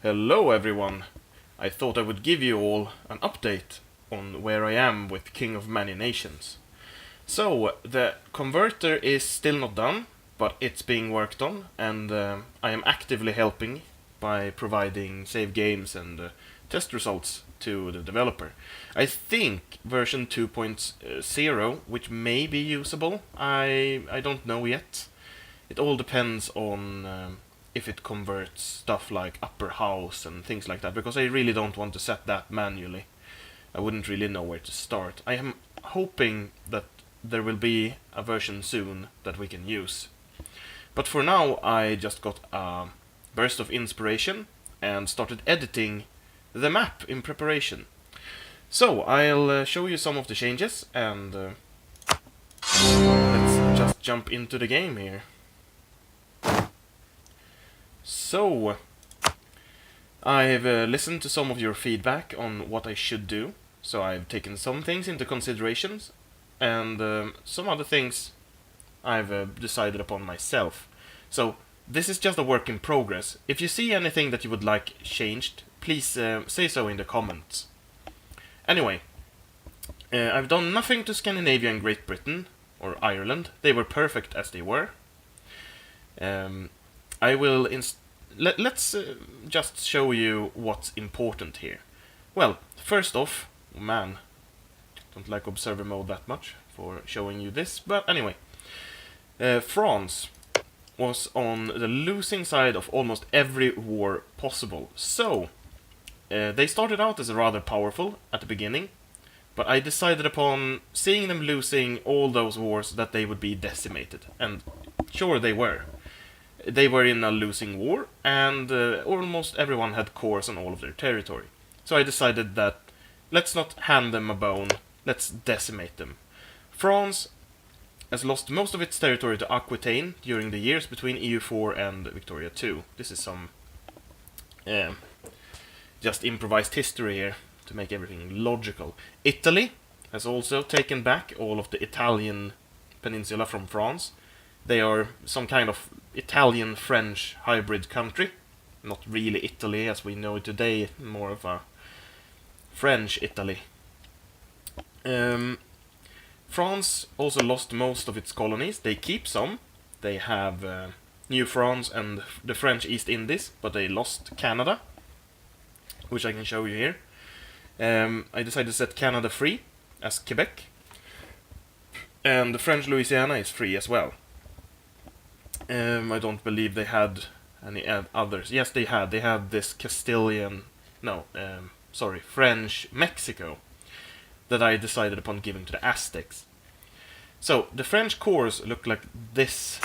Hello everyone! I thought I would give you all an update on where I am with King of Many Nations. So, the converter is still not done, but it's being worked on, and I am actively helping by providing save games and test results to the developer. I think version 2.0, which may be usable, I don't know yet. It all depends on if it converts stuff like upper house and things like that, because I really don't want to set that manually. I wouldn't really know where to start. I am hoping that there will be a version soon that we can use. But for now, I just got a burst of inspiration and started editing the map in preparation. So, I'll show you some of the changes, and let's just jump into the game here. So, I've listened to some of your feedback on what I should do, so I've taken some things into considerations, and some other things I've decided upon myself. So, this is just a work in progress. If you see anything that you would like changed, please say so in the comments. Anyway, I've done nothing to Scandinavia and Great Britain, or Ireland. They were perfect as they were. I will let's just show you what's important here. Well, first off, man, don't like observer mode that much for showing you this, but anyway, France was on the losing side of almost every war possible. So, they started out as rather powerful at the beginning, but I decided upon seeing them losing all those wars that they would be decimated, and sure they were. They were in a losing war, and almost everyone had cores on all of their territory. So I decided that let's not hand them a bone, let's decimate them. France has lost most of its territory to Aquitaine during the years between EU4 and Victoria II. This is some just improvised history here to make everything logical. Italy has also taken back all of the Italian peninsula from France. They are some kind of Italian-French hybrid country. Not really Italy as we know it today, more of a French Italy. France also lost most of its colonies. They keep some. They have New France and the French East Indies, but they lost Canada, which I can show you here. I decided to set Canada free as Quebec, and the French Louisiana is free as well. I don't believe they had any others. Yes, they had. They had this Castilian... No, French Mexico that I decided upon giving to the Aztecs. So, the French cores look like this.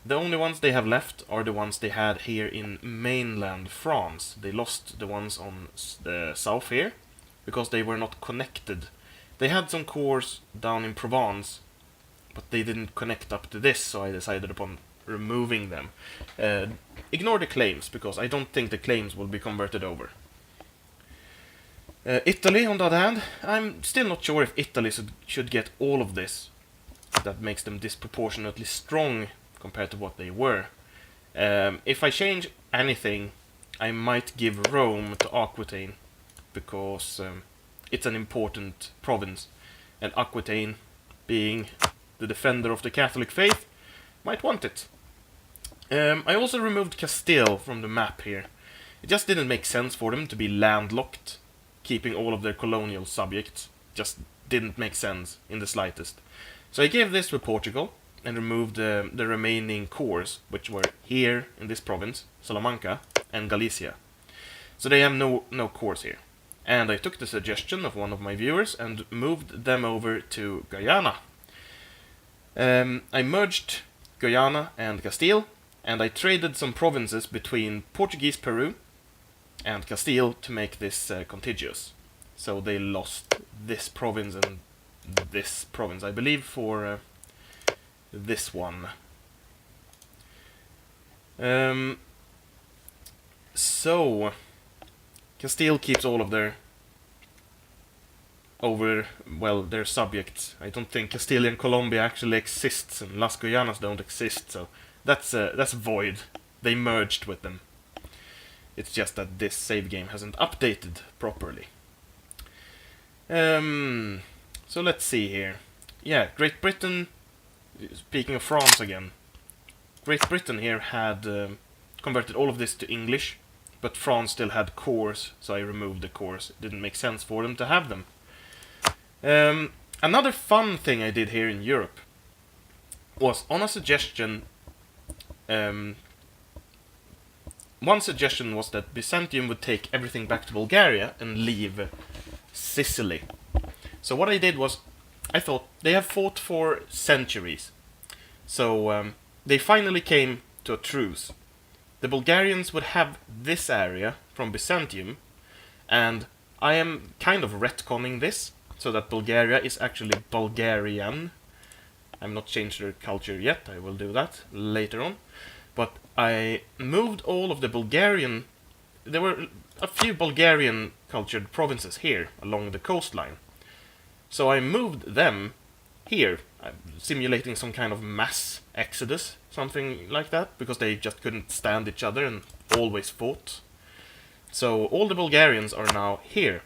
The only ones they have left are the ones they had here in mainland France. They lost the ones on the south here, because they were not connected. They had some cores down in Provence, but they didn't connect up to this, so I decided upon removing them. Ignore the claims, because I don't think the claims will be converted over. Italy, on the other hand, I'm still not sure if Italy should get all of this. That makes them disproportionately strong compared to what they were. If I change anything, I might give Rome to Aquitaine, because it's an important province, and Aquitaine, being the defender of the Catholic faith, might want it. I also removed Castile from the map here. It just didn't make sense for them to be landlocked, keeping all of their colonial subjects. Just didn't make sense in the slightest. So I gave this to Portugal and removed the remaining cores, which were here in this province, Salamanca, and Galicia. So they have no cores here. And I took the suggestion of one of my viewers and moved them over to Guyana. I merged Guyana and Castile, and I traded some provinces between Portuguese Peru and Castile to make this contiguous. So they lost this province and this province, I believe, for this one. So Castile keeps all of their their subjects. I don't think Castilian Colombia actually exists, and Las Guyanas don't exist, so that's void. They merged with them. It's just that this save game hasn't updated properly. So let's see here. Yeah, Great Britain, speaking of France again, Great Britain here had converted all of this to English, but France still had cores, so I removed the cores. It didn't make sense for them to have them. Another fun thing I did here in Europe was on a suggestion. One suggestion was that Byzantium would take everything back to Bulgaria and leave Sicily. So what I did was, I thought they have fought for centuries. So they finally came to a truce. The Bulgarians would have this area from Byzantium, and I am kind of retconning this, so that Bulgaria is actually Bulgarian. I've not changed their culture yet, I will do that later on. But I moved all of the Bulgarian... There were a few Bulgarian cultured provinces here, along the coastline. So I moved them here, simulating some kind of mass exodus, something like that, because they just couldn't stand each other and always fought. So all the Bulgarians are now here,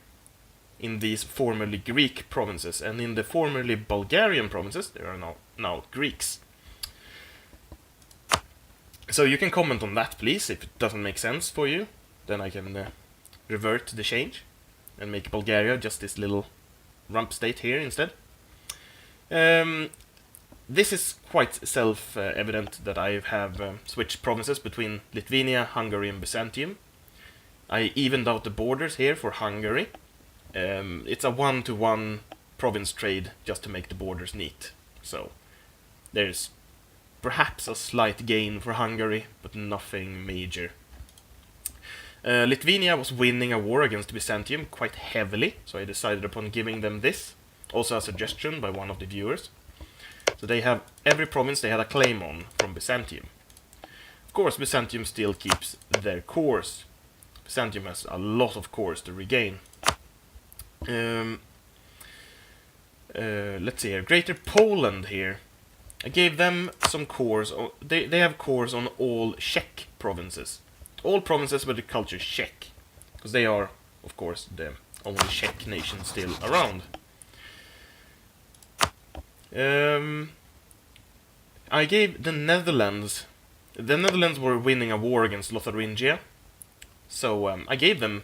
in these formerly Greek provinces, and in the formerly Bulgarian provinces there are now Greeks. So you can comment on that, please, if it doesn't make sense for you. Then I can revert the change and make Bulgaria just this little rump state here instead. This is quite self-evident that I have switched provinces between Lithuania, Hungary and Byzantium. I evened out the borders here for Hungary. It's a 1-to-1 province trade just to make the borders neat. So there's perhaps a slight gain for Hungary, but nothing major. Lithuania was winning a war against Byzantium quite heavily, so I decided upon giving them this. Also a suggestion by one of the viewers. So they have every province they had a claim on from Byzantium. Of course, Byzantium still keeps their cores. Byzantium has a lot of cores to regain. Let's see here. Greater Poland here. I gave them some cores. They have cores on all Czech provinces. All provinces with the culture Czech. Because they are, of course, the only Czech nation still around. I gave the Netherlands... The Netherlands were winning a war against Lotharingia. So I gave them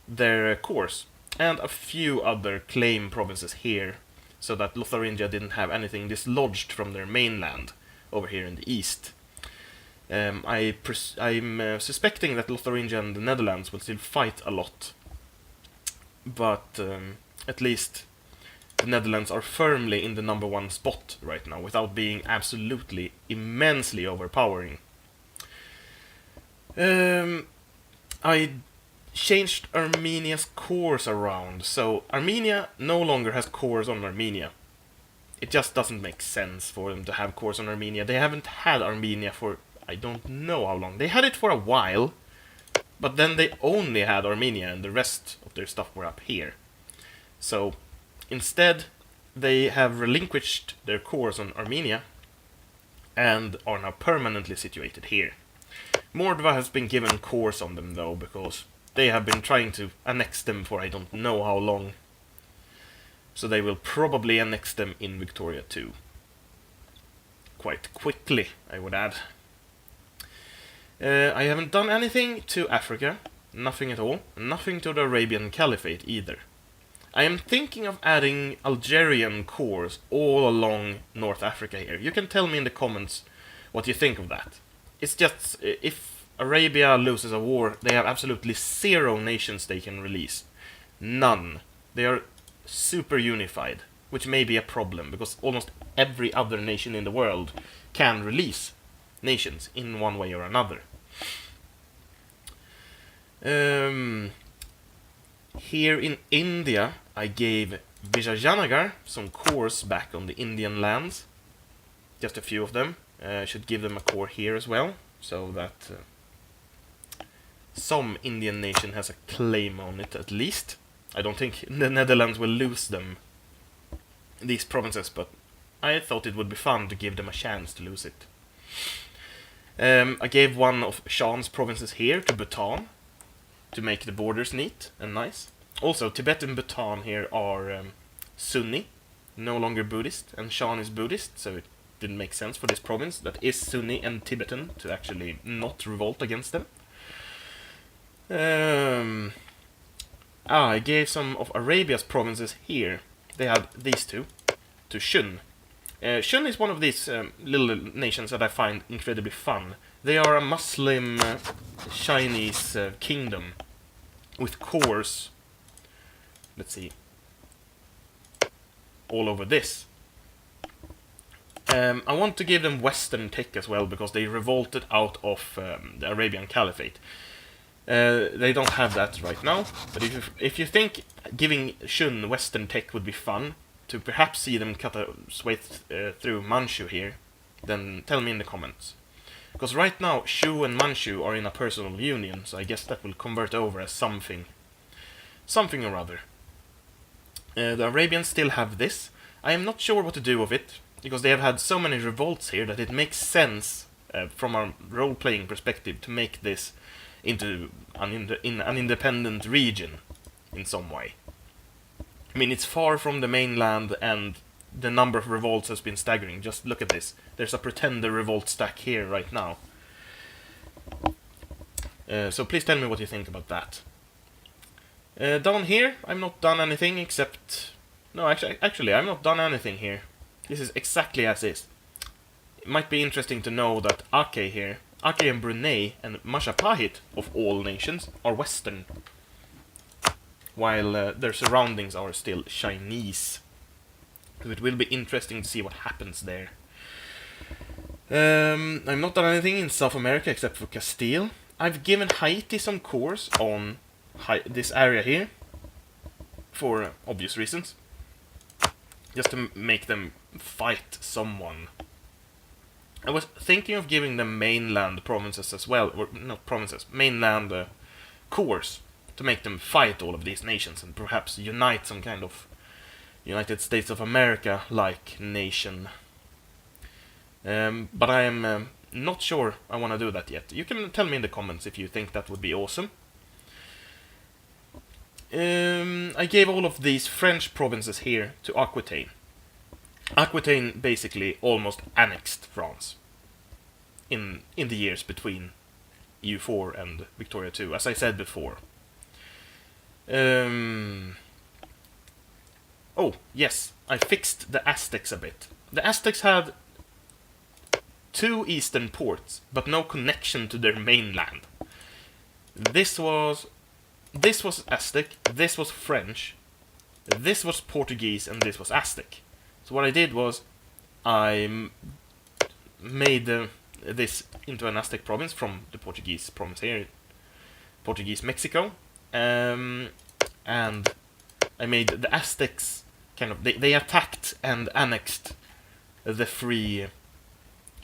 their cores. And a few other claim provinces here. So that Lotharingia didn't have anything dislodged from their mainland over here in the east. I'm suspecting that Lotharingia and the Netherlands will still fight a lot. But at least the Netherlands are firmly in the #1 spot right now, without being absolutely immensely overpowering. I changed Armenia's cores around, so Armenia no longer has cores on Armenia. It just doesn't make sense for them to have cores on Armenia. They haven't had Armenia for I don't know how long. They had it for a while, but then they only had Armenia and the rest of their stuff were up here. So instead they have relinquished their cores on Armenia and are now permanently situated here. Mordva has been given cores on them though, because they have been trying to annex them for I don't know how long. So they will probably annex them in Victoria too. Quite quickly, I would add. I haven't done anything to Africa. Nothing at all. Nothing to the Arabian Caliphate either. I am thinking of adding Algerian cores all along North Africa here. You can tell me in the comments what you think of that. It's just, if Arabia loses a war, they have absolutely 0 nations they can release. None. They are super unified, which may be a problem, because almost every other nation in the world can release nations in one way or another. Here in India, I gave Vijayanagar some cores back on the Indian lands. Just a few of them. I should give them a core here as well, so that some Indian nation has a claim on it at least. I don't think the Netherlands will lose them, these provinces, but I thought it would be fun to give them a chance to lose it. I gave one of Shan's provinces here to Bhutan. to make the borders neat and nice. Also, Tibet and Bhutan here are Sunni, no longer Buddhist, and Shan is Buddhist, so it didn't make sense for this province that is Sunni and Tibetan to actually not revolt against them. I gave some of Arabia's provinces here. They had these two to Shun. Shun is one of these little nations that I find incredibly fun. They are a Muslim Chinese kingdom with cores, let's see, all over this. I want to give them Western tech as well, because they revolted out of the Arabian Caliphate. They don't have that right now, but if you think giving Shun Western tech would be fun, to perhaps see them cut a way through Manchu here, then tell me in the comments. Because right now, Shu and Manchu are in a personal union, so I guess that will convert over as something or other. The Arabians still have this. I am not sure what to do with it, because they have had so many revolts here that it makes sense from a role-playing perspective to make this into an independent region in some way. I mean, it's far from the mainland, and the number of revolts has been staggering. Just look at this. There's a pretender revolt stack here right now. So please tell me what you think about that. Down here, I've not done anything except... No, actually, I've not done anything here. This is exactly as is. It might be interesting to know that Aceh here, Aceh and Brunei and Mashapahit, of all nations, are Western, while their surroundings are still Chinese. So it will be interesting to see what happens there. I've not done anything in South America except for Castile. I've given Haiti some cores on this area here, for obvious reasons. Just to make them fight someone. I was thinking of giving them mainland provinces as well, or not provinces, mainland cores, to make them fight all of these nations and perhaps unite some kind of United States of America-like nation. But I am not sure I want to do that yet. You can tell me in the comments if you think that would be awesome. I gave all of these French provinces here to Aquitaine. Aquitaine basically almost annexed France in the years between EU4 and Victoria II, as I said before. Oh, yes, I fixed the Aztecs a bit. The Aztecs had 2 eastern ports, but no connection to their mainland. This was Aztec, this was French, this was Portuguese, and this was Aztec. So what I did was, I made this into an Aztec province from the Portuguese province here, Portuguese Mexico, and I made the Aztecs kind of, they attacked and annexed the free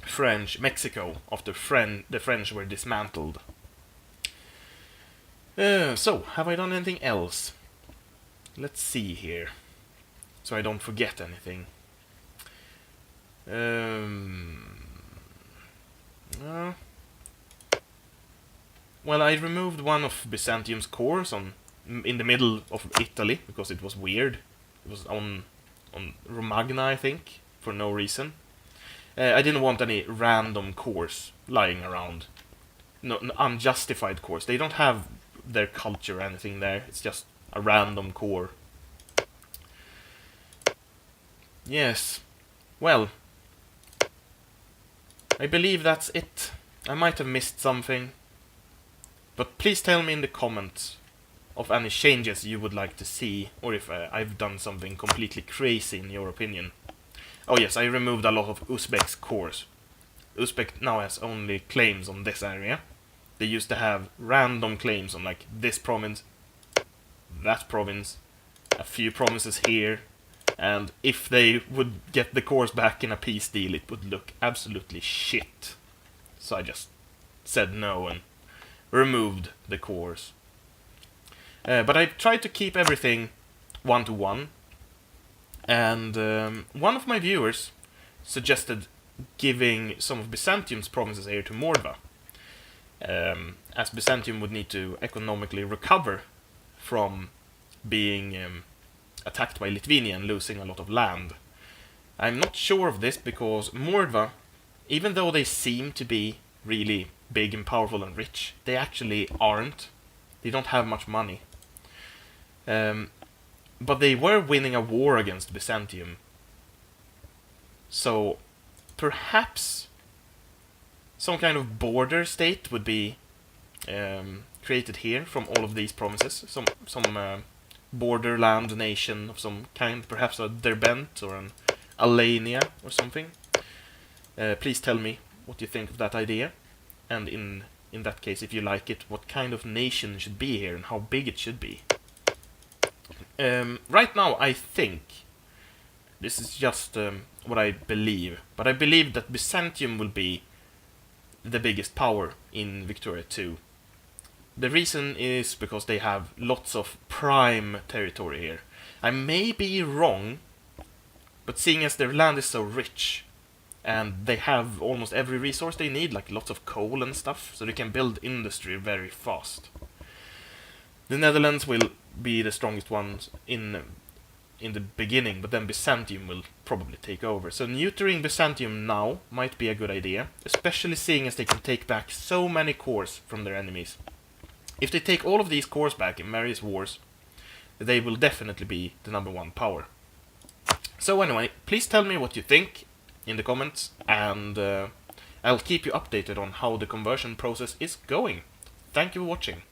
French Mexico after the French were dismantled. So, have I done anything else? Let's see here, so I don't forget anything. Well, I removed one of Byzantium's cores in the middle of Italy, because it was weird. It was on Romagna, I think, for no reason. I didn't want any random cores lying around. No, unjustified cores. They don't have their culture or anything there. It's just a random core. Yes. Well, I believe that's it. I might have missed something. But please tell me in the comments of any changes you would like to see, or if I've done something completely crazy in your opinion. Oh yes, I removed a lot of Uzbek's cores. Uzbek now has only claims on this area. They used to have random claims on like this province, that province, a few provinces here, and if they would get the cores back in a peace deal, it would look absolutely shit. So I just said no and removed the cores. But I tried to keep everything 1-to-1, and one of my viewers suggested giving some of Byzantium's provinces here to Mordva. as Byzantium would need to economically recover from being attacked by Lithuania and losing a lot of land. I'm not sure of this because Mordva, even though they seem to be really big and powerful and rich, they actually aren't. They don't have much money. But they were winning a war against Byzantium. So perhaps some kind of border state would be created here from all of these provinces. Some borderland nation of some kind, perhaps a Derbent or an Alania or something. Please tell me what you think of that idea, and in that case, if you like it, what kind of nation should be here and how big it should be. Right now, I think, this is just what I believe, but I believe that Byzantium will be the biggest power in Victoria 2. The reason is because they have lots of prime territory here. I may be wrong, but seeing as their land is so rich, and they have almost every resource they need, like lots of coal and stuff, so they can build industry very fast. The Netherlands will be the strongest ones in the beginning, but then Byzantium will probably take over. So neutering Byzantium now might be a good idea, especially seeing as they can take back so many cores from their enemies. If they take all of these cores back in various wars, they will definitely be the #1 power. So anyway, please tell me what you think in the comments, and I'll keep you updated on how the conversion process is going. Thank you for watching.